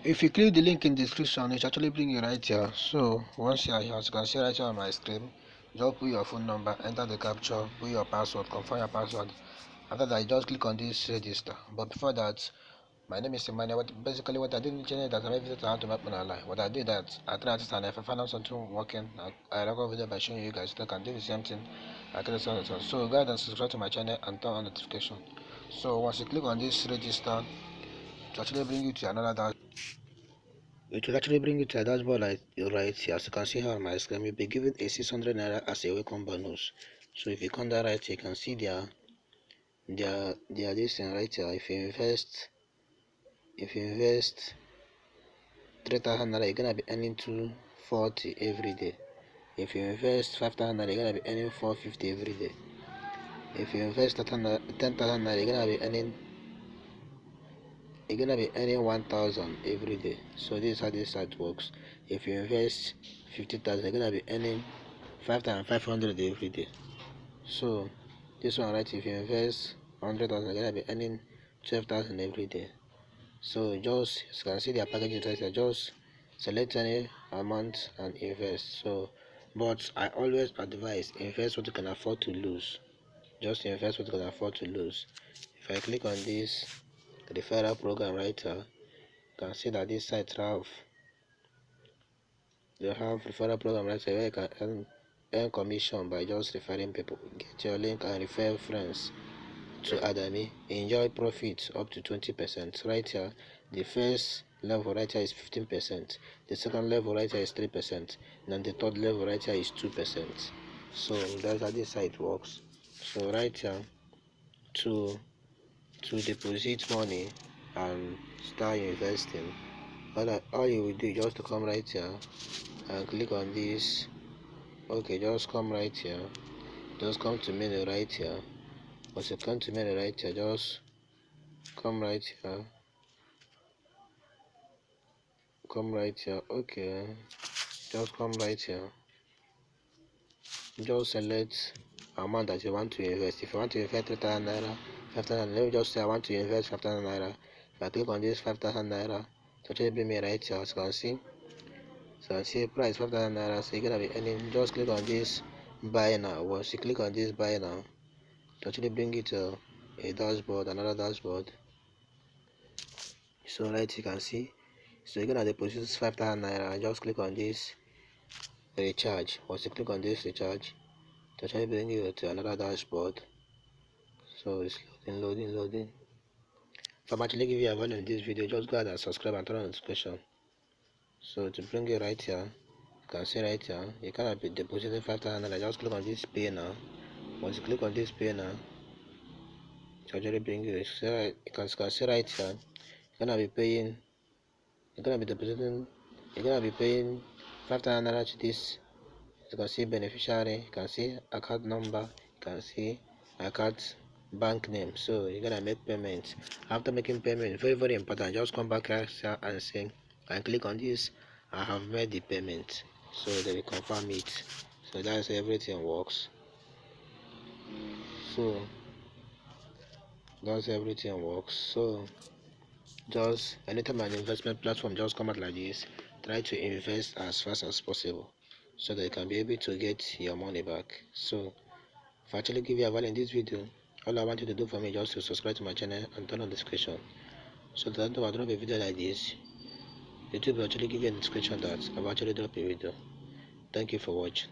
If you click the link in the description, it actually bring you right here. So once you are here, as you can see right here on my screen, just put your phone number, enter the capture, put your password, confirm your password. After that, you just click on this register. But before that, my name is Emmanuel. Basically what I did in the channel that I'm able to how to make money online. What I did that I tried to and if I found out something working, I record video by showing you guys so that I can do the same thing. I can do so go ahead and subscribe to my channel and turn on notification. So once you click on this register, it will actually bring you to another dashboard. It will actually bring you to a dashboard like right here. As you can see here on my screen, you'll be given a 600 naira as a welcome bonus. So if you come down right, you can see their this thing right here. If you invest 3,000 naira, you're gonna be earning 240 every day. If you invest 5,000 naira, you're gonna be earning 450 every day. If you invest 10,000 naira, you're gonna be earning 1,000 every day. So this is how this site works. If you invest 50,000, you're gonna be earning 5,500 every day. So this one right, if you invest 100,000, you're gonna be earning 12,000 every day. So just you can see their packages right here. Just select any amount and invest. So but I always advise invest what you can afford to lose. Just invest what you can afford to lose. If I click on this referral program right here, you can see that this site have referral program right here where you can earn commission by just referring people. Get your link and refer friends to Adani. Enjoy profits up to 20%. Right here, the first level right here is 15%. The second level right here is 3%. And the third level right here is 2%. So that's how this site works. So right here, to deposit money and start investing, all you will do is just to come right here and click on this. Okay, just come right here. Just come to menu right here. Once you come to menu right here, just come right here. Okay, just come right here. Just select amount that you want to invest. If you want to invest 3,000 naira, 5,000, let me just say I want to invest 5,000 naira. If I click on this 5,000 naira, it actually bring me right here. As you can see, so I see price 5,000 naira. So you're gonna be earning. Just click on this buy now. Once you click on this buy now, it actually bring you to a dashboard, another dashboard. So right, you can see. So you're gonna deposit 5,000 naira. Just click on this recharge. Once you click on this recharge, it actually bring you to another dashboard. So it's loading. If I'm actually giving you a value in this video, just go ahead and subscribe and turn on notification. So to bring it right here, you can see right here, you cannot be depositing 5,000 naira. Just click on this pay now. Once you click on this pay now, it actually bring you. So you can see right here, you're gonna be paying. You're gonna be depositing. You're gonna be paying 5,000 naira to this. You can see beneficiary, you can see account number, you can see account bank name. So you're gonna make payment. After making payment, very important, just come back here and say and click on this. I have made the payment, so they will confirm it. So that's how everything works. So just anytime an investment platform just come out like this, try to invest as fast as possible so that you can be able to get your money back. So if I actually give you a value in this video, all I want you to do for me is just to subscribe to my channel and turn on the notification so that when I drop a video like this, YouTube will actually give you a notification that I've actually dropped a video. Thank you for watching.